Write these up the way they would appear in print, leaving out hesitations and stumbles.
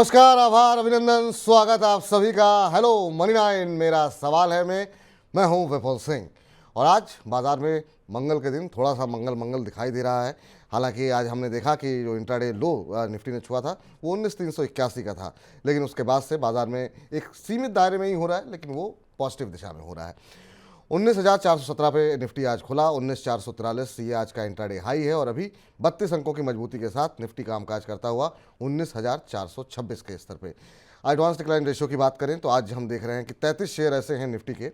नमस्कार, आभार, अभिनंदन, स्वागत आप सभी का। हेलो मनी नाइन, मेरा सवाल है मैं हूं विपुल सिंह। और आज बाजार में मंगल के दिन थोड़ा सा मंगल मंगल दिखाई दे रहा है। हालांकि आज हमने देखा कि जो इंट्राडे लो निफ्टी ने छुआ था वो 19,381 का था, लेकिन उसके बाद से बाजार में एक सीमित दायरे में ही हो रहा है, लेकिन वो पॉजिटिव दिशा में हो रहा है। 19,417 पे निफ्टी आज खुला। 19,443 ये आज का इंट्राडे हाई है और अभी 32 अंकों की मजबूती के साथ निफ्टी कामकाज करता हुआ 19,426 के स्तर पे। एडवांस डिक्लाइन रेशियो की बात करें तो आज हम देख रहे हैं कि 33 शेयर ऐसे हैं निफ्टी के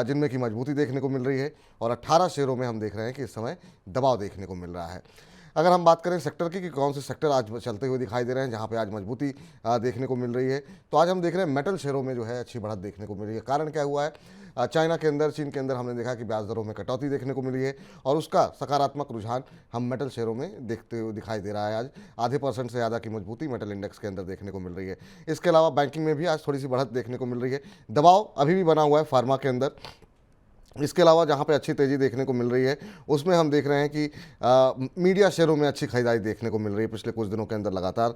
जिनमें की मजबूती देखने को मिल रही है और 18 शेयरों में हम देख रहे हैं कि इस समय दबाव देखने को मिल रहा है। अगर हम बात करें सेक्टर की कि कौन से सेक्टर आज चलते हुए दिखाई दे रहे हैं जहां पे आज मजबूती देखने को मिल रही है, तो आज हम देख रहे हैं मेटल शेयरों में जो है अच्छी बढ़त देखने को मिल रही है। कारण क्या हुआ है? चाइना के अंदर, चीन के अंदर हमने देखा कि ब्याज दरों में कटौती देखने को मिली है और उसका सकारात्मक रुझान हम मेटल शेयरों में देखते हुए दिखाई दे रहा है। आज आधे % से ज़्यादा की मजबूती मेटल इंडेक्स के अंदर देखने को मिल रही है। इसके अलावा बैंकिंग में भी आज थोड़ी सी बढ़त देखने को मिल रही है। दबाव अभी भी बना हुआ है फार्मा के अंदर। इसके अलावा जहां पे अच्छी तेज़ी देखने को मिल रही है उसमें हम देख रहे हैं कि मीडिया शेयरों में अच्छी खरीदारी देखने को मिल रही है पिछले कुछ दिनों के अंदर लगातार।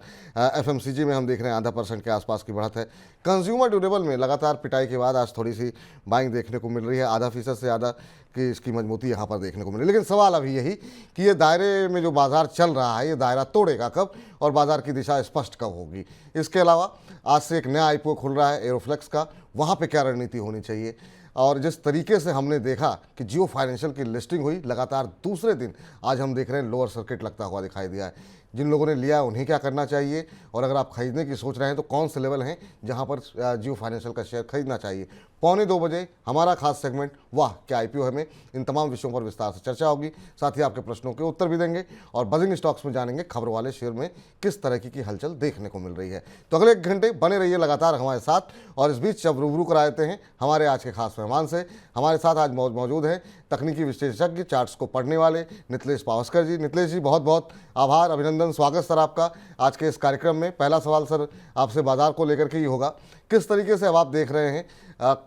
एफएमसीजी में हम देख रहे हैं आधा % के आसपास की बढ़त है। कंज्यूमर ड्यूरेबल में लगातार पिटाई के बाद आज थोड़ी सी बाइंग देखने को मिल रही है, आधा फीसद से ज़्यादा कि इसकी मजबूती यहाँ पर देखने को मिली। लेकिन सवाल अभी यही कि ये दायरे में जो बाजार चल रहा है ये दायरा तोड़ेगा कब और बाजार की दिशा स्पष्ट कब होगी। इसके अलावा आज से एक नया आईपीओ खुल रहा है एरोफ्लेक्स का, वहाँ पर क्या रणनीति होनी चाहिए। और जिस तरीके से हमने देखा कि जियो फाइनेंशियल की लिस्टिंग हुई, लगातार दूसरे दिन आज हम देख रहे हैं लोअर सर्किट लगता हुआ दिखाई दिया है। जिन लोगों ने लिया है उन्हें क्या करना चाहिए और अगर आप खरीदने की सोच रहे हैं तो कौन से लेवल हैं जहां पर जियो फाइनेंशियल का शेयर खरीदना चाहिए। 1:45 हमारा खास सेगमेंट वाह क्या आईपीओ है में इन तमाम विषयों पर विस्तार से चर्चा होगी। साथ ही आपके प्रश्नों के उत्तर भी देंगे और बजिंग स्टॉक्स में जानेंगे खबर वाले शेयर में किस तरह की हलचल देखने को मिल रही है। तो अगले 1 घंटे बने रहिए लगातार हमारे साथ। और इस बीच जब रूबरू करा देते हैं हमारे आज के खास मेहमान से। हमारे साथ आज मौजूद हैं तकनीकी विशेषज्ञ, चार्ट्स को पढ़ने वाले नितलेश पावस्कर जी। नितलेश जी, बहुत बहुत आभार, अभिनंदन, स्वागत सर आपका आज के इस कार्यक्रम में। पहला सवाल सर आपसे बाजार को लेकर के ही होगा, किस तरीके से अब आप देख रहे हैं?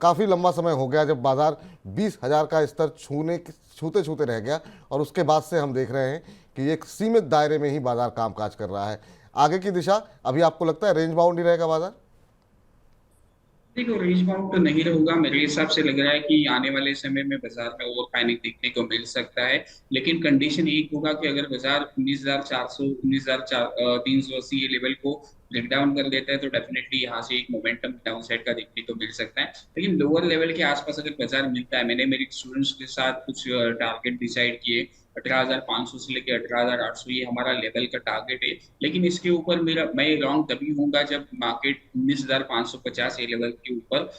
काफ़ी लंबा समय हो गया जब बाजार 20,000 का स्तर छूते छूते रह गया और उसके बाद से हम देख रहे हैं कि एक सीमित दायरे में ही बाजार कामकाज कर रहा है। आगे की दिशा अभी आपको लगता है रेंज बाउंड ही रहेगा बाजार? देखो, रेंज बाउंड तो नहीं रहूंगा। मेरे हिसाब से लग रहा है कि आने वाले समय में बाजार में ओवर पैनिक देखने को मिल सकता है। लेकिन कंडीशन एक होगा कि अगर बाजार 19,400 19,380 ये लेवल को ब्रेक डाउन कर लेता है तो डेफिनेटली यहाँ से एक मोमेंटम डाउन साइड का देखने को मिल सकता है। लेकिन लोअर लेवल के आसपास अगर बाजार मिलता है, मैंने मेरे स्टूडेंट्स के साथ कुछ टारगेट डिसाइड किए। 18,500 से लेकर 18,800 ये हमारा लेवल का टारगेट है। लेकिन इसके ऊपर मेरा मैं लॉन्ग तभी हूँगा जब मार्केट 19,550 ये लेवल के ऊपर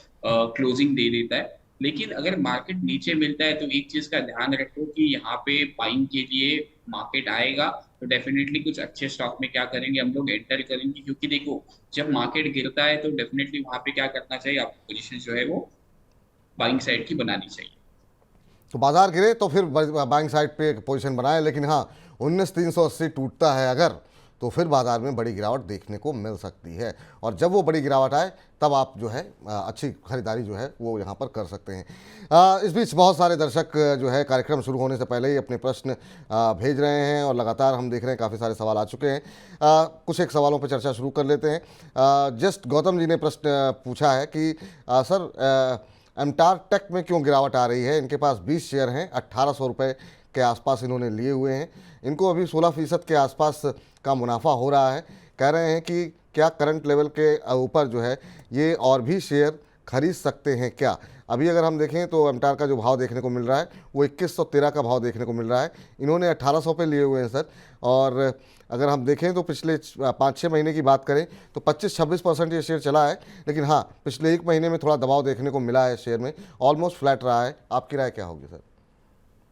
क्लोजिंग दे देता है। लेकिन अगर मार्केट नीचे मिलता है तो एक चीज का ध्यान रखो कि यहाँ पे बाइंग के लिए मार्केट आएगा तो डेफिनेटली कुछ अच्छे स्टॉक में क्या करेंगे, हम लोग एंटर करेंगे। क्योंकि देखो, जब मार्केट गिरता है तो डेफिनेटली वहां पे क्या करना चाहिए, आपको पोजीशन जो है वो बाइंग साइड की बनानी चाहिए। तो बाजार गिरे तो फिर बाइंग साइड पे पोजीशन बनाए, लेकिन हाँ 19,380 टूटता है अगर तो फिर बाजार में बड़ी गिरावट देखने को मिल सकती है। और जब वो बड़ी गिरावट आए तब आप जो है अच्छी खरीदारी जो है वो यहाँ पर कर सकते हैं। इस बीच बहुत सारे दर्शक जो है कार्यक्रम शुरू होने से पहले ही अपने प्रश्न भेज रहे हैं और लगातार हम देख रहे हैं काफ़ी सारे सवाल आ चुके हैं। कुछ एक सवालों पर चर्चा शुरू कर लेते हैं। जस्ट गौतम जी ने प्रश्न पूछा है कि सर एमटार टेक में क्यों गिरावट आ रही है? इनके पास 20 शेयर हैं, 1,800 रुपये के आसपास इन्होंने लिए हुए हैं। इनको अभी 16% के आसपास का मुनाफा हो रहा है। कह रहे हैं कि क्या करंट लेवल के ऊपर जो है ये और भी शेयर खरीद सकते हैं क्या? अभी अगर हम देखें तो एमटार का जो भाव देखने को मिल रहा है वो 2113 का भाव देखने को मिल रहा है। इन्होंने 1800 पे लिए हुए हैं सर। और अगर हम देखें तो पिछले 5-6 महीने की बात करें तो 25-26% ये शेयर चला है। लेकिन हाँ, पिछले 1 महीने में थोड़ा दबाव देखने को मिला है शेयर में, ऑलमोस्ट फ्लैट रहा है। आपकी राय क्या होगी सर?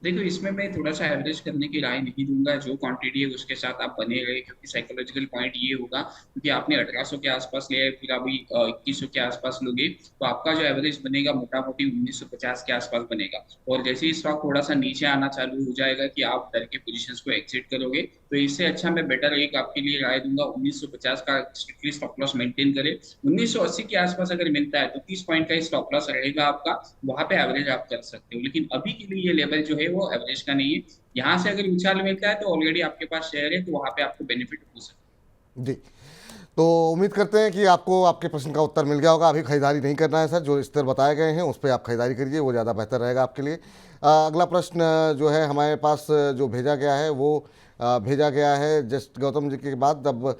देखो, इसमें मैं थोड़ा सा एवरेज करने की राय नहीं दूंगा। जो क्वांटिटी है उसके साथ आप बने रहे, क्योंकि साइकोलॉजिकल पॉइंट ये होगा क्योंकि आपने 1800 के आसपास लिया है, फिर अभी 2100 के आसपास लोगे तो आपका जो एवरेज बनेगा मोटा मोटी 1950 के आसपास बनेगा। और जैसे ही स्टॉक थोड़ा सा नीचे आना चालू हो जाएगा कि आप डर के पोजिशन को एग्जिट करोगे, तो इससे अच्छा मैं बेटर एक आपके लिए राय दूंगा 1950 का स्ट्रिक्टली स्टॉप लॉस मेंटेन करे। 1980 के आसपास अगर मिलता है तो 30 पॉइंट का स्टॉप लॉस रहेगा आपका, वहां पे एवरेज आप कर सकते हो। लेकिन अभी के लिए ये लेवल जो है वो एवरेज का नहीं है। यहाँ से अगर उछाल मिलता है तो ऑलरेडी आपके पास शेयर है तो वहां पे आपको बेनिफिट हो सकता जी, तो उम्मीद करते हैं कि आपको आपके प्रश्न का उत्तर मिल गया होगा। अभी खरीदारी नहीं करना है सर, जो स्तर बताए गए हैं उस पर आप खरीदारी करिए, वो ज़्यादा बेहतर रहेगा आपके लिए। अगला प्रश्न जो है हमारे पास जो भेजा गया है वो भेजा गया है जस्ट गौतम जी के बाद। अब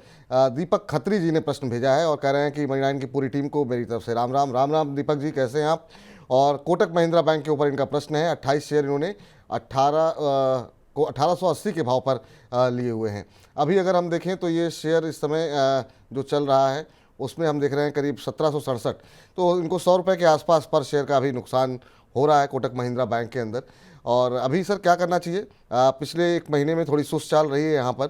दीपक खत्री जी ने प्रश्न भेजा है और कह रहे हैं कि मनी9 की पूरी टीम को मेरी तरफ से राम राम। राम राम दीपक जी, कैसे हैं आप? और कोटक महिंद्रा बैंक के ऊपर इनका प्रश्न है। 28 शेयर इन्होंने 1880 के भाव पर लिए हुए हैं। अभी अगर हम देखें तो ये शेयर इस समय जो चल रहा है उसमें हम देख रहे हैं करीब 1767, तो इनको 100 रुपये के आसपास पर शेयर का अभी नुकसान हो रहा है कोटक महिंद्रा बैंक के अंदर। और अभी सर क्या करना चाहिए? पिछले एक महीने में थोड़ी सुस्त चाल रही है, यहाँ पर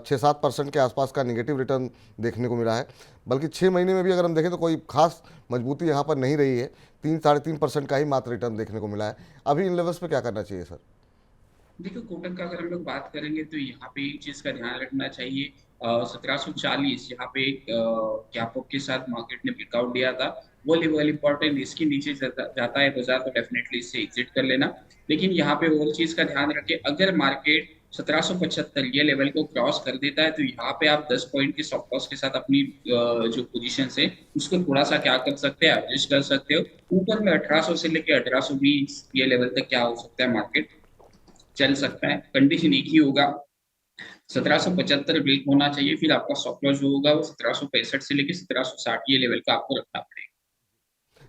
6-7% के आसपास का निगेटिव रिटर्न देखने को मिला है। बल्कि 6 महीने में भी अगर हम देखें तो कोई खास मजबूती यहाँ पर नहीं रही है, 3-3.5% का ही मात्र रिटर्न देखने को मिला है। अभी इन लेवल्स पे क्या करना चाहिए सर? देखो, कोटक का अगर हम लोग बात करेंगे तो यहाँ पे एक चीज का ध्यान रखना चाहिए। 1740 यहाँ पे एक गैप अप के साथ मार्केट ने ब्रेकआउट दिया था, वो लेवल इंपॉर्टेंट। इसके नीचे जाता है बाजार तो डेफिनेटली इससे एग्जिट कर लेना। लेकिन यहाँ पे और चीज का ध्यान रखें, अगर मार्केट 1775 ये लेवल को क्रॉस कर देता है तो यहाँ पे आप 10 पॉइंट के स्टॉप लॉस के साथ अपनी जो पोजीशन है उसको थोड़ा सा क्या कर सकते हैं, एडजस्ट कर सकते हो। ऊपर में 1800 से लेके 1820 ये लेवल तक क्या हो सकता है, मार्केट चल सकता है। कंडीशन एक ही होगा, 1775 ब्रेक होना चाहिए, फिर आपका स्टॉप लॉस जो होगा वो 1765 से लेके 1760 ये लेवल का आपको रखना पड़ेगा।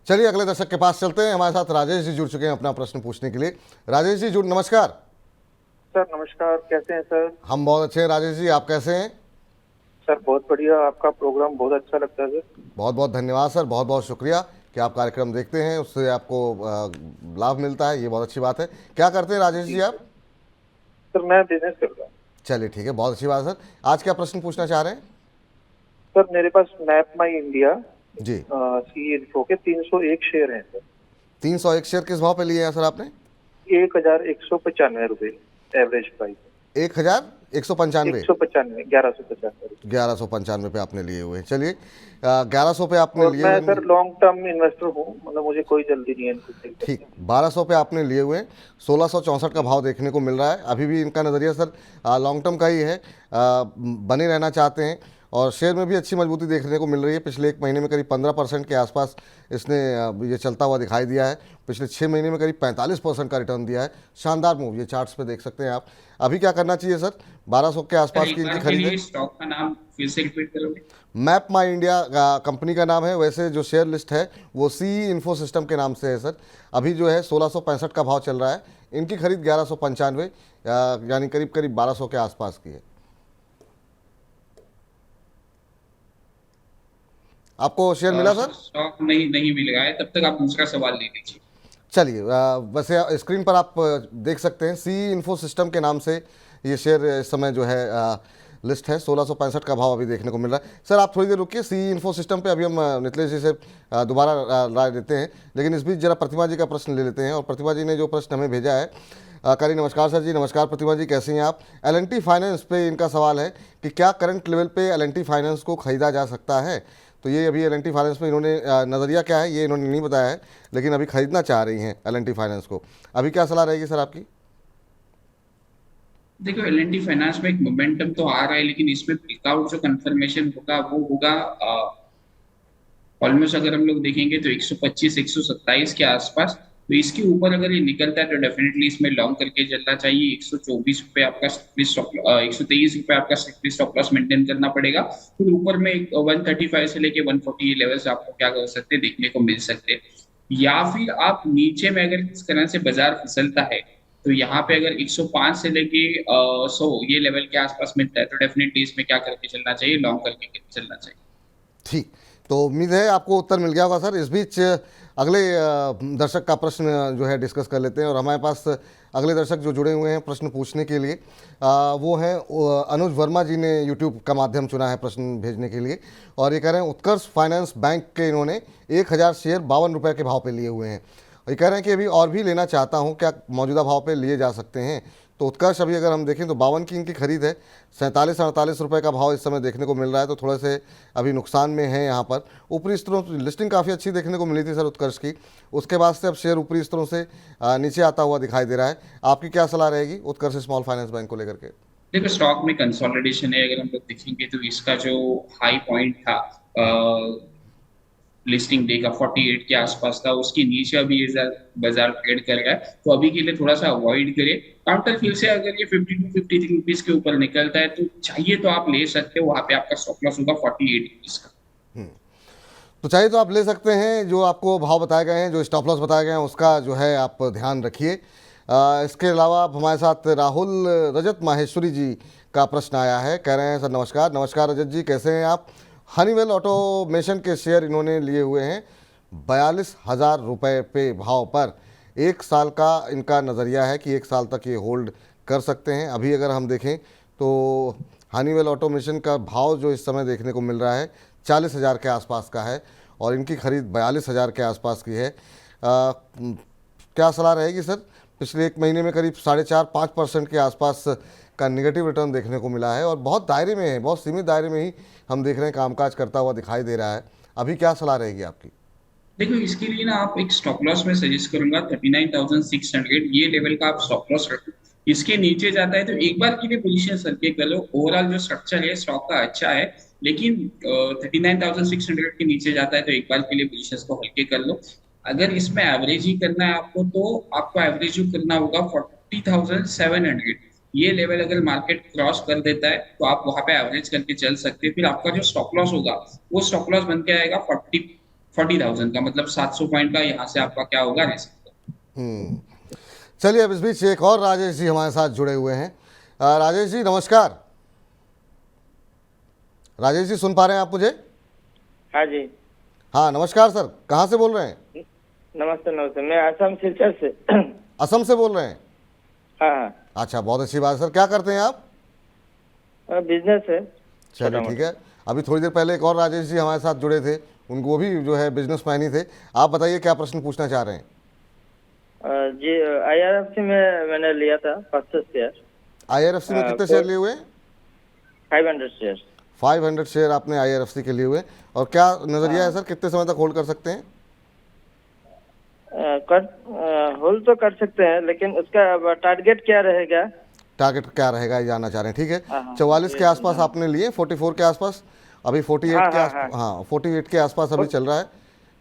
चलिए अगले दर्शक के पास चलते हैं। हमारे साथ राजेश जी जुड़ चुके हैं अपना प्रश्न पूछने के लिए। राजेश जी नमस्कार। सर नमस्कार, कैसे हैं सर? हम बहुत अच्छे हैं राजेश जी, आप कैसे हैं? सर बहुत बढ़िया, आपका प्रोग्राम बहुत अच्छा लगता है सर। बहुत बहुत धन्यवाद सर, बहुत बहुत शुक्रिया कि आप कार्यक्रम देखते हैं, उससे आपको लाभ मिलता है, ये बहुत अच्छी बात है। क्या करते हैं राजेश जी आप? सर मैं बिजनेस कर रहा हूँ। चलिए ठीक है, बहुत अच्छी बात है सर। आज क्या प्रश्न पूछना चाह रहे हैं? सर मेरे पास मैप माई इंडिया जी सी इन्फो के 301 शेयर हैं सर। 301 शेयर किस भाव पे लिए हैं सर आपने? 1195 रुपये एवरेज प्राइस। 1195 1195 1195 पे आपने लिए हुए हैं। चलिए 1100 पे आपने और लिए मैं हुए सर लॉन्ग टर्म इन्वेस्टर हूँ, मतलब मुझे कोई जल्दी नहीं है इनको सेल करने ठीक 1200 पे आपने लिए हुए हैं। 1664 का भाव देखने को मिल रहा है। अभी भी इनका नज़रिया सर लॉन्ग टर्म का ही है, बने रहना चाहते हैं और शेयर में भी अच्छी मजबूती देखने को मिल रही है। पिछले एक महीने में करीब 15% के आसपास इसने ये चलता हुआ दिखाई दिया है। पिछले 6 महीने में करीब 45% का रिटर्न दिया है। शानदार मूव, ये चार्ट्स पे देख सकते हैं आप। अभी क्या करना चाहिए सर? 1200 के आसपास की इनकी खरीद है। स्टॉक का नाम फिर से रिपीट करोगे? मैप माई इंडिया कंपनी का नाम है। वैसे जो शेयर लिस्ट है वो सी इन्फो सिस्टम के नाम से है सर। अभी जो है 1665 का भाव चल रहा है। इनकी खरीद 1195 यानी करीब करीब 1200 के आसपास की है। आपको शेयर मिला सर? स्टॉक नहीं मिलेगा है, तब तक आप दूसरा सवाल ले लीजिए। चलिए वैसे स्क्रीन पर आप देख सकते हैं सी इन्फो सिस्टम के नाम से ये शेयर इस समय जो है लिस्ट है। 1665 का भाव अभी देखने को मिल रहा है। सर आप थोड़ी देर रुकिए, सी इन्फो सिस्टम पे अभी हम नितलेश जी से दोबारा राय देते हैं, लेकिन इस बीच जरा प्रतिमा जी का प्रश्न ले लेते हैं। और प्रतिमा जी ने जो प्रश्न हमें भेजा है, करी नमस्कार सर जी। नमस्कार प्रतिमा जी, कैसी हैं आप? L&T फाइनेंस पे इनका सवाल है कि क्या करंट लेवल पे L&T फाइनेंस को खरीदा जा सकता है? तो ये अभी L&T फाइनेंस में इन्होंने नज़रिया क्या है ये इन्होंने नहीं बताया है, लेकिन अभी खरीदना चाह रही हैं L&T फाइनेंस को। अभी क्या सलाह रहेगी सर आपकी? देखो, L&T फाइनेंस में एक मोमेंटम तो आ रहा है, लेकिन इसमें ब्रेकआउट जो कंफर्मेशन होगा वो होगा ऑलमोस्ट अगर हम लोग देखेंगे तो 125-127 के आसपास। तो इसके ऊपर अगर ये निकलता है तो डेफिनेटली इसमें लॉन्ग करके चलना चाहिए। 124 रुपये आपका 123 रुपये आपका स्टॉप लॉस मेंटेन करना पड़ेगा। फिर ऊपर में 135 से लेके 140 लेवल्स आपको क्या कर सकते हैं, देखने को मिल सकते हैं। या फिर आप नीचे में अगर किस तरह से बाजार फिसलता है तो यहाँ पे अगर 105 से लेके 100 ये लेवल के आसपास मिलता है तो डेफिनेटली इसमें क्या करके चलना चाहिए, लॉन्ग करके चलना चाहिए। ठीक, तो उम्मीद है आपको उत्तर मिल गया होगा सर। इस बीच अगले दर्शक का प्रश्न जो है डिस्कस कर लेते हैं। और हमारे पास अगले दर्शक जो जुड़े हुए हैं प्रश्न पूछने के लिए वो हैं अनुज वर्मा जी ने यूट्यूब का माध्यम चुना है प्रश्न भेजने के लिए। और ये कह रहे हैं उत्कर्ष फाइनेंस बैंक के इन्होंने 1000 शेयर 52 रुपये के भाव पे लिए हुए हैं। ये कह रहे हैं कि अभी और भी लेना चाहता हूँ, क्या मौजूदा भाव पे लिए जा सकते हैं? तो उत्कर्ष अभी अगर हम देखें तो 52 की इनकी खरीद है। 47-48 रुपये का भाव इस समय देखने को मिल रहा है, तो थोड़े से अभी नुकसान में है यहाँ पर। ऊपरी स्तरों लिस्टिंग काफ़ी अच्छी देखने को मिली थी सर उत्कर्ष की, उसके बाद से अब शेयर ऊपरी स्तरों से नीचे आता हुआ दिखाई दे रहा है। आपकी क्या सलाह रहेगी उत्कर्ष स्मॉल फाइनेंस बैंक को लेकर के? देखो स्टॉक में कंसोलिडेशन है, अगर हम लोग देखेंगे तो इसका जो हाई पॉइंट था लिस्टिंग डे का 48 के आसपास था, उसके नीचे अभी ये बाजार ट्रेड कर रहा है, तो अभी के लिए थोड़ा सा अवॉइड करें। काउंटर फिर से अगर ये 52-53 रुपीज के ऊपर निकलता है तो चाहिए तो आप ले सकते हो, वहां पे आपका स्टॉप लॉस होगा 48 रुपीज का। तो चाहिए तो आप ले सकते हैं, जो आपको भाव बताए गए हैं, जो स्टॉप लॉस बताए गए हैं, उसका जो है आप ध्यान रखिए। इसके अलावा आप हमारे साथ राहुल रजत माहेश्वरी जी का प्रश्न आया है, कह रहे हैं सर नमस्कार। नमस्कार रजत जी, कैसे हैं आप? हनीवेल ऑटोमेशन के शेयर इन्होंने लिए हुए हैं 42,000 रुपये पे भाव पर। एक साल का इनका नज़रिया है कि एक साल तक ये होल्ड कर सकते हैं। अभी अगर हम देखें तो हनीवेल ऑटोमेशन का भाव जो इस समय देखने को मिल रहा है 40,000 के आसपास का है और इनकी खरीद 42,000 के आसपास की है। क्या सलाह रहेगी सर? पिछले एक महीने में करीब 4.5-5% के आसपास का निगेटिव रिटर्न देखने को मिला है और बहुत दायरे में है, बहुत सीमित दायरे में ही हम देख रहे हैं कामकाज करता हुआ दिखाई दे रहा है। अभी क्या सलाह रहेगी आपकी? देखो इसके लिए ना आप एक स्टॉप लॉस में सजेस्ट करूंगा 39,600, ये लेवल का आप स्टॉप लॉस रखो। इसके नीचे जाता है तो एक बार के लिए पोजीशन सर्वे कर लो। ओवरऑल जो स्ट्रक्चर है स्टॉक का अच्छा है, लेकिन 39,600 के नीचे जाता है तो एक बार के लिए पोजीशन को हल्के कर लो। अगर इसमें एवरेज ही करना है आपको तो आपको एवरेज जो करना होगा 40,700। ये लेवल अगर मार्केट क्रॉस कर देता है तो आप वहां पे एवरेज करके चल सकते हैं। फिर आपका जो स्टॉप लॉस होगा वो स्टॉप लॉस बन के आएगा 40,000 का, मतलब 700 पॉइंट का यहाँ से आपका क्या होगा, रिस्क। हम्म, चलिए अब इस बीच एक और राजेश जी हमारे साथ जुड़े हुए हैं। राजेश जी नमस्कार। राजेश जी सुन पा रहे हैं आप मुझे? हाँ जी। हाँ नमस्कार सर, कहाँ से बोल रहे हैं? नमस्ते नमस्ते, मैं असम सिलचर से। असम से बोल रहे हैं? हाँ हाँ। अच्छा, बहुत अच्छी बात है सर। क्या करते हैं आप? बिजनेस है। चलिए ठीक है। अभी थोड़ी देर पहले एक और राजेश जी हमारे साथ जुड़े थे, उनको वो भी जो है बिजनेसमैन ही थे। आप बताइए क्या प्रश्न पूछना चाह रहे हैं? जी, IRFC में मैंने लिया था 500 शेयर। IRFC में कितने शेयर लिए हुए हैं? 500 शेयर। 500 शेयर आपने IRFC के लिए हुए। और क्या नज़रिया है सर, कितने समय तक होल्ड कर सकते हैं? होल्ड तो कर सकते हैं, लेकिन उसका टारगेट क्या रहेगा? टारगेट क्या रहेगा ये जानना चाह रहे हैं, ठीक है। हाँ, 44 के आसपास आपने लिए, 44 के आसपास, अभी 48 के हाँ, आसपास, हाँ 48 के आसपास अभी चल रहा है।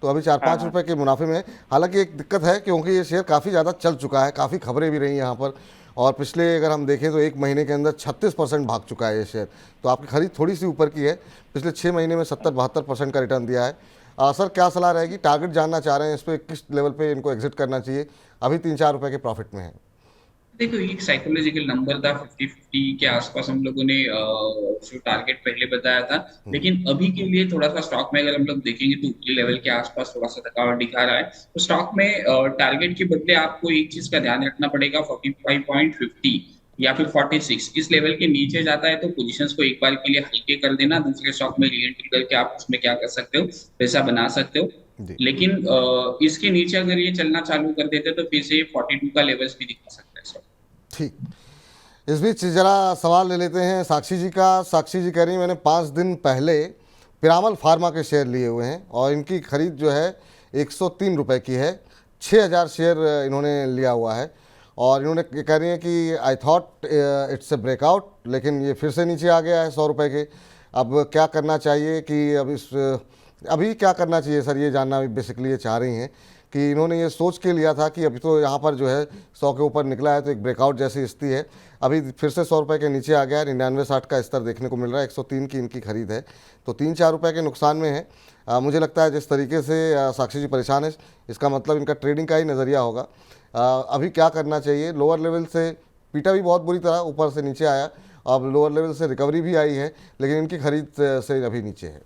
तो अभी 4-5 रुपए के मुनाफे में है। हालांकि एक दिक्कत है क्योंकि ये शेयर काफ़ी ज़्यादा चल चुका है, काफ़ी खबरें भी रही यहाँ पर, और पिछले अगर हम देखें तो एक महीने के अंदर 36% भाग चुका है ये शेयर। तो आपकी खरीद थोड़ी सी ऊपर की है, पिछले 6 महीने में 70-72% का रिटर्न दिया है। सर क्या सलाह रहेगी? टारगेट जानना चाह रहे हैं, इस पर किस लेवल पे इनको एग्जिट करना चाहिए? अभी 3-4 रुपए के प्रॉफिट में है। देखो एक साइकोलॉजिकल नंबर था 50-50 के आसपास, हम लोगों ने जो टारगेट पहले बताया था। लेकिन अभी के लिए थोड़ा सा स्टॉक में अगर हम लोग देखेंगे तो ऊपरी लेवल के आसपास थोड़ा सा थकावट दिखा रहा है, तो स्टॉक में टारगेट के बदले आपको एक चीज का ध्यान रखना पड़ेगा, 45.50 या फिर 46 इस लेवल के नीचे जाता है तो पोजीशंस को एक बार के लिए हल्के कर देना। दूसरे स्टॉक में री एंट्री करके आप उसमें क्या कर सकते हो, पैसा बना सकते हो। जी लेकिन इसके नीचे अगर ये चलना चालू कर देते तो फिर से 42 का लेवल्स भी दिखा सकता है स्टॉक। ठीक। इस बीच ज़रा सवाल ले लेते हैं साक्षी जी का। साक्षी जी कह रही हैं मैंने 5 दिन पहले पिरामल फार्मा के शेयर लिए हुए हैं और इनकी खरीद जो है 103 रुपये की है। 6,000 शेयर इन्होंने लिया हुआ है और इन्होंने कह रही हैं कि I thought it's a breakout, लेकिन ये फिर से नीचे आ गया है 100 रुपये के। अब क्या करना चाहिए कि अभी क्या करना चाहिए सर, ये जानना बेसिकली ये चाह रही हैं कि इन्होंने ये सोच के लिया था कि अभी तो यहाँ पर जो है 100 के ऊपर निकला है तो एक ब्रेकआउट जैसी स्थिति है, अभी फिर से 100 रुपये के नीचे आ गया है, 99-60 का स्तर देखने को मिल रहा है। 103 की इनकी खरीद है, तो 3-4 रुपये के नुकसान में है। मुझे लगता है जिस तरीके से साक्षी जी परेशान है, इसका मतलब इनका ट्रेडिंग का ही नज़रिया होगा। अभी क्या करना चाहिए? लोअर लेवल से पीटा भी बहुत बुरी तरह, ऊपर से नीचे आया, अब लोअर लेवल से रिकवरी भी आई है, लेकिन इनकी खरीद से अभी नीचे है।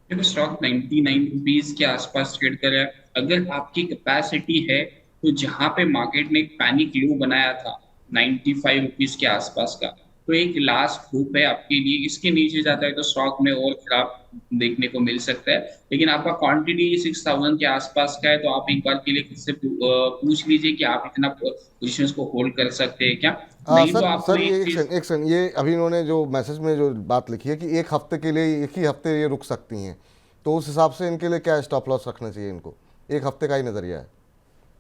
देखो स्टॉक 99 रुपीज के आसपास ट्रेड कर रहा है। अगर आपकी कैपेसिटी है तो जहां पे मार्केट ने एक पैनिक लो बनाया था 95 रुपीज के आसपास का, तो एक लास्ट होप है आपके लिए। इसके नीचे जाता है तो स्टॉक में और खराब देखने को मिल सकता है। लेकिन आपका क्वांटिटी 6000 के आसपास का है, तो आप एक बार के लिए खुद से पूछ लीजिए कि आप इतना पोजीशंस को होल्ड कर सकते हैं क्या। नहीं तो आपको सर ये एक चीज, एक सेकंड, ये अभी इन्होंने जो मैसेज में जो बात लिखी है कि एक हफ्ते के लिए, एक ही हफ्ते ये रुक सकती हैं, तो उस हिसाब से इनके लिए क्या स्टॉप लॉस रखना चाहिए इनको? एक हफ्ते का ही नज़रिया है।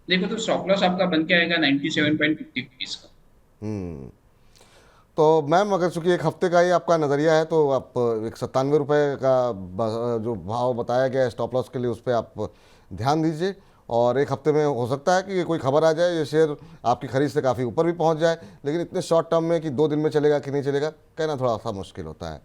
देखो तो स्टॉप लॉस आपका बन के आएगा 97.50 रुपीज का। तो मैम अगर चूंकि एक हफ्ते का ही आपका नज़रिया है तो आप एक 97 रुपये का जो भाव बताया गया है स्टॉप लॉस के लिए, उस पर आप ध्यान दीजिए। और एक हफ्ते में हो सकता है कि कोई खबर आ जाए, ये शेयर आपकी खरीद से काफ़ी ऊपर भी पहुंच जाए, लेकिन इतने शॉर्ट टर्म में कि 2 दिन में चलेगा कि नहीं चलेगा कहना थोड़ा सा मुश्किल होता है।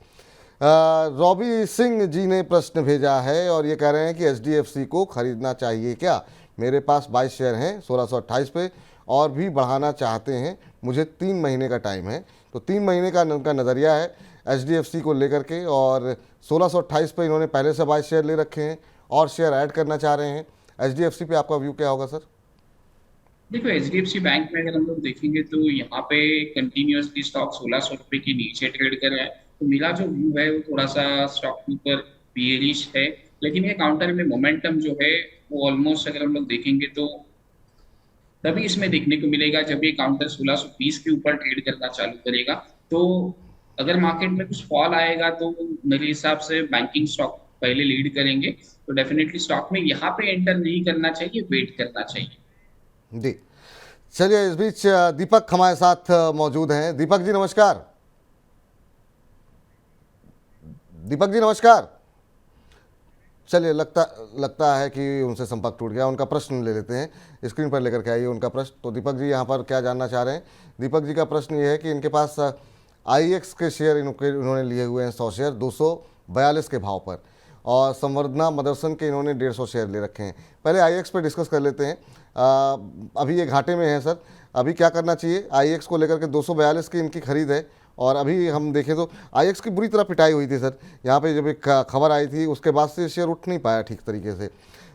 रॉबी सिंह जी ने प्रश्न भेजा है और ये कह रहे हैं कि HDFC को खरीदना चाहिए क्या? मेरे पास 22 शेयर हैं 1628 पे और भी बढ़ाना चाहते हैं, मुझे 3 महीने का टाइम है। तो 3 महीने का उनका नज़रिया है HDFC को लेकर के, और 1628 पे इन्होंने पहले से 22 शेयर ले रखे हैं और शेयर ऐड करना चाह रहे हैं। HDFC पे आपका व्यू क्या होगा सर? देखो, HDFC बैंक में अगर हम लोग देखेंगे तो यहाँ पे कंटिन्यूअसली स्टॉक 1600 रुपए के नीचे ट्रेड कर रहा है। तो मेरा जो व्यू है वो थोड़ा सा स्टॉक के ऊपर बियरिश है, लेकिन ये काउंटर में मोमेंटम जो है वो ऑलमोस्ट अगर हम लोग देखेंगे तो तभी इसमें देखने को मिलेगा जब ये काउंटर 1620 के ऊपर ट्रेड करना चालू करेगा। तो अगर मार्केट में कुछ फॉल आएगा तो मेरे हिसाब से बैंकिंग स्टॉक पहले लीड करेंगे। तो डेफिनेटली स्टॉक में यहाँ पे एंटर नहीं करना चाहिए, वेट करना चाहिए। जी चलिए, इस बीच दीपक हमारे साथ मौजूद हैं। दीपक जी नमस्कार। दीपक जी नमस्कार। चलिए, लगता है कि उनसे संपर्क टूट गया। उनका प्रश्न ले लेते हैं, स्क्रीन पर लेकर के आइए उनका प्रश्न। तो दीपक जी यहाँ पर क्या जानना चाह रहे हैं? दीपक जी का प्रश्न ये है कि इनके पास IEX के शेयर इन्होंने लिए हुए हैं 100 शेयर 242 के भाव पर, और संवर्धना मदरसन के इन्होंने 150 शेयर ले रखे हैं। पहले IEX पे डिस्कस कर लेते हैं। अभी ये घाटे में है सर, अभी क्या करना चाहिए? IEX को लेकर के 242 की इनकी खरीद है, और अभी हम देखें तो IEX की बुरी तरह पिटाई हुई थी सर। यहाँ पे जब एक खबर आई थी उसके बाद से शेयर उठ नहीं पाया ठीक तरीके से,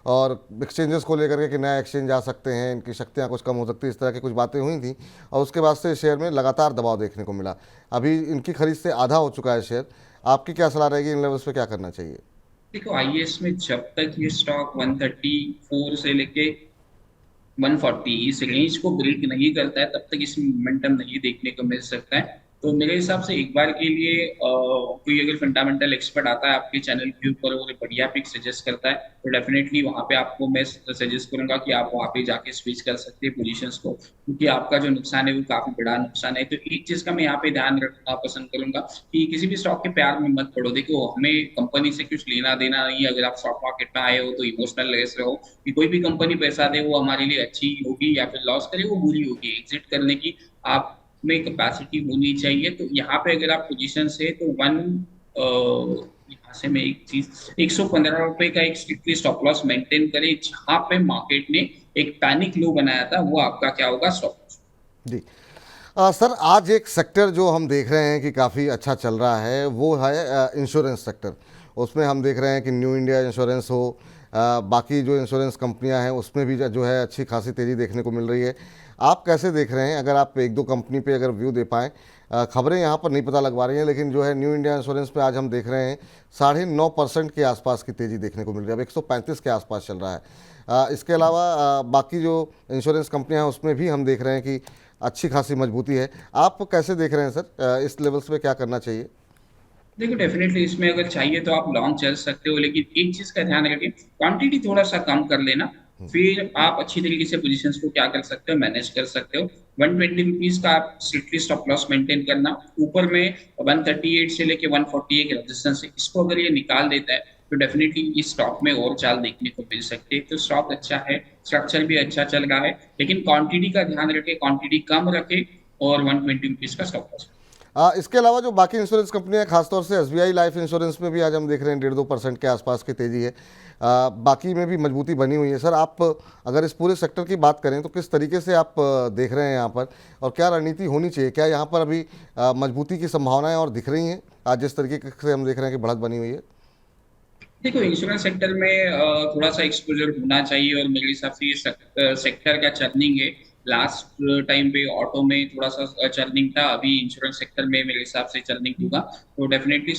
और एक्सचेंजेस को लेकर के कि नया एक्सचेंज आ सकते हैं, इनकी शक्तियाँ कुछ कम हो सकती है, इस तरह की कुछ बातें हुई थी, और उसके बाद से शेयर में लगातार दबाव देखने को मिला। अभी इनकी खरीद से आधा हो चुका है शेयर। आपकी क्या सलाह रहेगी, इन लेवल्स पे क्या करना चाहिए? देखो, IES में जब तक ये स्टॉक 134 से लेके 140 इस रेंज को ब्रेक नहीं करता है तब तक इसमें मोमेंटम नहीं देखने को मिल सकता है। तो मेरे हिसाब से एक बार के लिए कोई अगर फंडामेंटल एक्सपर्ट आता है आपके चैनल के ऊपर और बढ़िया पिक सजेस्ट करता है तो डेफिनेटली वहां पे आपको मैं सजेस्ट करूंगा कि आप वहां पे जाके स्विच कर सकते हैं पोजीशंस को, क्योंकि आपका जो नुकसान है वो काफी बड़ा नुकसान है। तो एक चीज का मैं यहाँ पे ध्यान रखना पसंद करूंगा कि किसी भी स्टॉक के प्यार में मत पड़ो। देखो, हमें कंपनी से कुछ लेना देना नहीं है। अगर आप स्टॉक मार्केट में आए हो तो इमोशनल लेस रहो कि कोई भी कंपनी पैसा दे वो हमारे लिए अच्छी होगी या फिर लॉस करे वो बुरी होगी। एग्जिट करने की आप में कैपेसिटी होनी चाहिए। तो यहाँ पे अगर आप पोजीशन से तो यहाँ से मैं एक चीज 115 रुपए का एक स्ट्रिक्टली स्टॉप लॉस मेंटेन करें। जहां पे मार्केट ने एक पैनिक लो बनाया था वो आपका क्या होगा, स्टॉप लॉस। जी सर, आज एक सेक्टर जो हम देख रहे हैं कि काफ़ी अच्छा चल रहा है वो है इंश्योरेंस सेक्टर। उसमें हम देख रहे हैं कि न्यू इंडिया इंश्योरेंस हो, बाकी जो इंश्योरेंस कंपनियां हैं उसमें भी जो है अच्छी खासी तेज़ी देखने को मिल रही है। आप कैसे देख रहे हैं? अगर आप एक दो कंपनी पे अगर व्यू दे पाएँ। खबरें यहाँ पर नहीं पता लगवा रही हैं, लेकिन जो है न्यू इंडिया इंश्योरेंस पे आज हम देख रहे हैं 9.5% के आसपास की तेज़ी देखने को मिल रही है। अब 135 के आसपास चल रहा है। इसके अलावा बाकी जो इंश्योरेंस कंपनियां हैं उसमें भी हम देख रहे हैं कि अच्छी खासी मजबूती है। आप कैसे देख रहे हैं सर, इस लेवल्स पे क्या करना चाहिए? देखो, डेफिनेटली इसमें अगर चाहिए तो आप लॉन्ग चल सकते हो, लेकिन एक चीज का ध्यान रखिए, क्वांटिटी थोड़ा सा कम कर लेना। फिर आप अच्छी तरीके से पोजीशंस को क्या कर सकते हो, मैनेज कर सकते हो। 120 रुपीज का आप स्ट्रिक्टली स्टॉप लॉस मेंटेन करना। ऊपर में 138 से लेके 140 एक रेजिस्टेंस है, इसको अगर ये निकाल देता है तो डेफिनेटली इस स्टॉक में और चाल देखने को मिल सकती है। तो स्टॉक अच्छा है, स्ट्रक्चर भी अच्छा चल रहा है, लेकिन क्वांटिटी का ध्यान रखे, क्वांटिटी कम रखे और 120 रुपीज का स्टॉप लॉस। इसके अलावा जो बाकी इंश्योरेंस कंपनियां, खासतौर से SBI लाइफ इंश्योरेंस में भी आज हम देख रहे हैं 1.5-2% के आसपास की तेज़ी है। बाकी में भी मजबूती बनी हुई है। सर, आप अगर इस पूरे सेक्टर की बात करें तो किस तरीके से आप देख रहे हैं यहाँ पर, और क्या रणनीति होनी चाहिए? क्या यहाँ पर अभी मजबूती की संभावनाएं और दिख रही हैं आज जिस तरीके से हम देख रहे हैं कि बढ़त बनी हुई है? देखो, इंश्योरेंस सेक्टर में थोड़ा सा एक्सपोजर होना चाहिए और मेरे हिसाब से ये सेक्टर का चर्निंग है। लास्ट टाइम पे ऑटो में थोड़ा सा चर्निंग था, अभी इंश्योरेंस सेक्टर में मेरे हिसाब से चर्निंग होगा। तो डेफिनेटली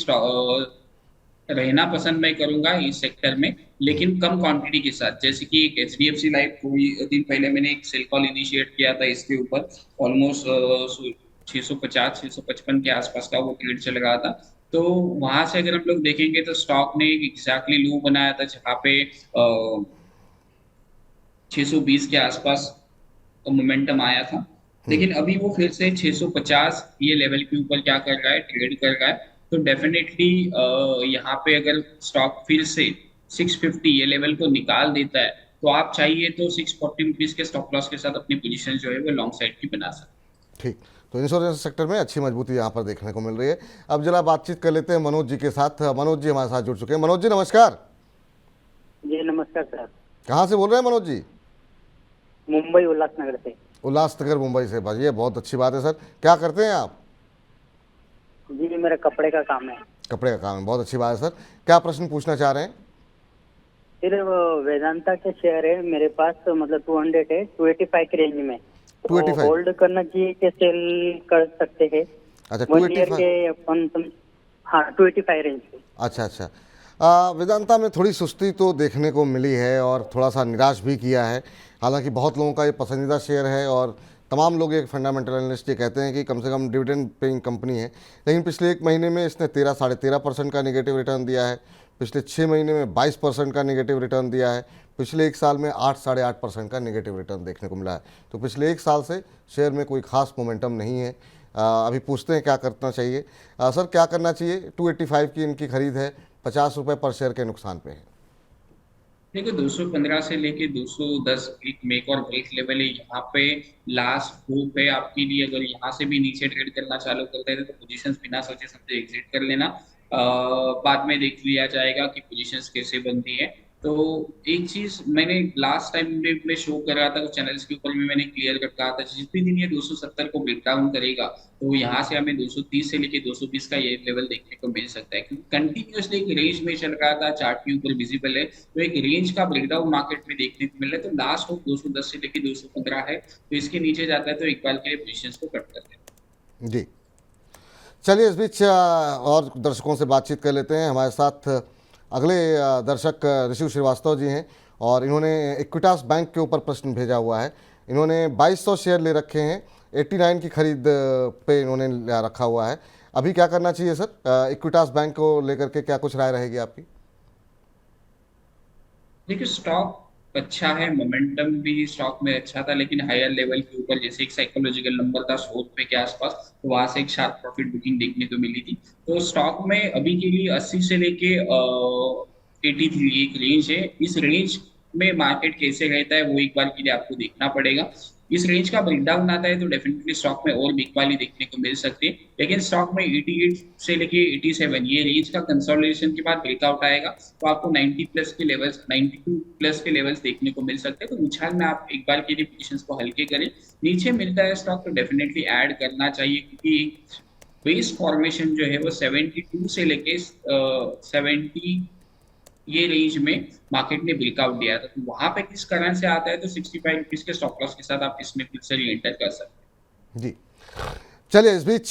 रहना पसंद मैं करूंगा इस सेक्टर में, लेकिन कम क्वांटिटी के साथ। जैसे कि एक HDFC लाइफ थोड़ी दिन पहले मैंने एक सेल कॉल इनिशिएट किया था इसके ऊपर, ऑलमोस्ट 650-655 के आसपास का वो ट्रेड चल रहा था। तो वहां से अगर हम लोग देखेंगे तो स्टॉक ने एग्जैक्टली लो बनाया था जहाँ पे 620 के आसपास मोमेंटम आया था। लेकिन अभी वो फिर से 650 ये लेवल के ऊपर क्या कर रहा है, ट्रेड कर रहा है। तो डेफिनेटली यहाँ पे अगर स्टॉक फिर से 650 ये लेवल को निकाल देता है, तो आप चाहिए तो 640 रुपीज के स्टॉप लॉस के साथ अपनी पोजीशन जो है वो लॉन्ग साइड की बना सकते ठीक। तो इंश्योरेंस सेक्टर में अच्छी मजबूती यहाँ पर देखने को मिल रही है। अब जरा बातचीत कर लेते हैं मनोज जी के साथ। मनोज जी हमारे साथ जुड़ चुके हैं। मनोज जी नमस्कार। जी नमस्कार सर। कहाँ से बोल रहे हैं मनोज जी? मुंबई उल्लासनगर से। उल्लासनगर मुंबई से। भाई बहुत अच्छी बात है सर। क्या करते हैं आप? जी मेरा कपड़े का काम है। कपड़े का काम है, बहुत अच्छी बात है सर। क्या प्रश्न पूछना चाह रहे हैं? फिर वेदांता के शेयर है मेरे पास, मतलब 200 है, 285 के रेंज में। 285? होल्ड करना चाहिए कि सेल कर सकते हैं? अच्छा 1 ईयर 285। के अपन हाँ 285 रेंज पे। अच्छा अच्छा। वेदांता में थोड़ी सुस्ती तो देखने को मिली है और थोड़ा सा निराश भी किया है। हालांकि बहुत लोगों का ये पसंदीदा शेयर है और तमाम लोग, एक फंडामेंटल एनालिस्ट ये कहते हैं कि कम से कम डिविडेंड पेइंग कंपनी है। लेकिन पिछले एक महीने में इसने 13-13.5% का नेगेटिव रिटर्न दिया है। पिछले 6 महीने में 22% का नेगेटिव रिटर्न दिया है। पिछले एक साल में 8-8.5% का नेगेटिव रिटर्न देखने को मिला है। तो पिछले एक साल से शेयर में कोई खास मोमेंटम नहीं है। अभी पूछते हैं क्या करना चाहिए। सर क्या करना चाहिए? 285 की इनकी खरीद है, 50 रुपये पर शेयर के नुकसान पे है। देखो 215 से लेके 210 एक मेक और ब्रेक लेवल है, यहाँ पे लास्ट होप है आपके लिए। अगर यहाँ से भी नीचे ट्रेड करना चालू करते हैं तो पोजीशंस बिना सोचे समझे एग्जिट कर लेना। बाद में देख लिया जाएगा कि पोजीशंस कैसे बनती है। तो एक चीज मैंने लास्ट टाइम में शो कर रहा था, चैनल्स के ऊपर भी मैंने क्लियर कर कहा था, जिस भी दिन ये 270 को ब्रेक डाउन करेगा तो यहाँ से हमें 230 से लेके 220 का ये लेवल देखने को मिल सकता है, क्योंकि कंटिन्यूअसली एक रेंज में चल रहा था, चार्ट के ऊपर विजिबल है। तो एक रेंज का ब्रेकडाउन मार्केट में देखने को मिल रहा है। तो लास्ट होप 210 से लेके 215 है, तो इसके नीचे जाता है तो एक बार के लिए पोजीशंस को कट कर दें। जी चलिए, इस बीच और दर्शकों से बातचीत कर लेते हैं। हमारे साथ अगले दर्शक ऋषि श्रीवास्तव जी हैं और इन्होंने इक्विटास बैंक के ऊपर प्रश्न भेजा हुआ है। इन्होंने 2200 शेयर ले रखे हैं, 89 की खरीद पे इन्होंने रखा हुआ है। अभी क्या करना चाहिए सर? इक्विटास बैंक को लेकर के क्या कुछ राय रहेगी आपकी? देखिए स्टॉक अच्छा है, मोमेंटम भी स्टॉक में अच्छा था, लेकिन हायर लेवल के ऊपर जैसे एक साइकोलॉजिकल नंबर था 100 रुपए के आसपास, तो वहां से एक शार्प प्रॉफिट बुकिंग देखने को मिली थी। तो स्टॉक में अभी के लिए 80 से लेके 83 एक रेंज है। इस रेंज में मार्केट कैसे रहता है वो एक बार के लिए आपको देखना पड़ेगा। इस रेंज का ब्रेकडाउन आता है तो डेफिनेटली स्टॉक में और बिग वाली देखने को मिल सकती है, लेकिन स्टॉक में 88 से लेके 87 ये रेंज का कंसोलिडेशन के बाद ब्रेकआउट आएगा तो आपको 90 प्लस के लेवल्स, 92 प्लस के लेवल्स देखने को मिल सकते हैं। तो उछाल में आप एक बार के लिए पोजीशंस को हल्के करें। नीचे मिलता है स्टॉक तो डेफिनेटली ऐड करना चाहिए, क्योंकि बेस फॉर्मेशन जो है वो 72 से लेके 70 ये रेंज में मार्केट ने ब्रेकआउट दिया था। तो वहां पे किस कारण से आता है तो 65 रुपीज के स्टॉप लॉस के साथ आप इसमें फिर से एंटर कर सकते हैं। जी चलिए, इस बीच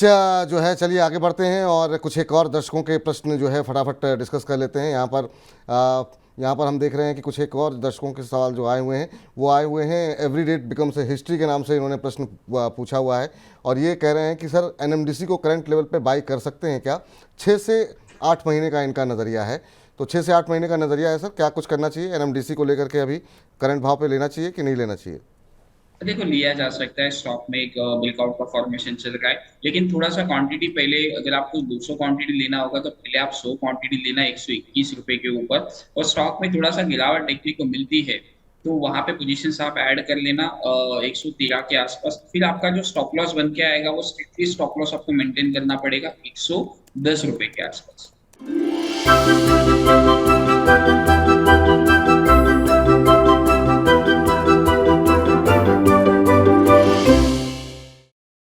जो है चलिए आगे बढ़ते हैं और कुछ एक और दर्शकों के प्रश्न जो है फटाफट डिस्कस कर लेते हैं। यहाँ पर हम देख रहे हैं कि कुछ एक और दर्शकों के सवाल जो आए हुए हैं वो आए हुए हैं। Every date becomes a history के नाम से इन्होंने प्रश्न पूछा हुआ है और ये कह रहे हैं कि सर एनएमडीसी को करंट लेवल पे बाई कर सकते हैं क्या? 6 से 8 महीने का इनका नज़रिया है। तो 6 से 8 महीने का नज़रिया है सर, क्या कुछ करना चाहिए एनएमडीसी को लेकर के? अभी करंट भाव पे लेना चाहिए कि नहीं लेना चाहिए? देखो लिया जा सकता है, स्टॉक में एक ब्रेकआउट का फॉर्मेशन चल रहा है, लेकिन थोड़ा सा क्वांटिटी पहले, अगर आपको 200 क्वांटिटी लेना होगा तो पहले आप 100 क्वांटिटी लेना 121 रुपए के ऊपर, और स्टॉक में थोड़ा सा गिरावट देखने को मिलती है तो वहां पे पोजीशंस आप ऐड कर लेना 113 के आसपास। फिर आपका जो स्टॉप लॉस बन के आएगा वो स्ट्रिक्टली स्टॉप लॉस आपको मेंटेन करना पड़ेगा 110 रुपए के आसपास।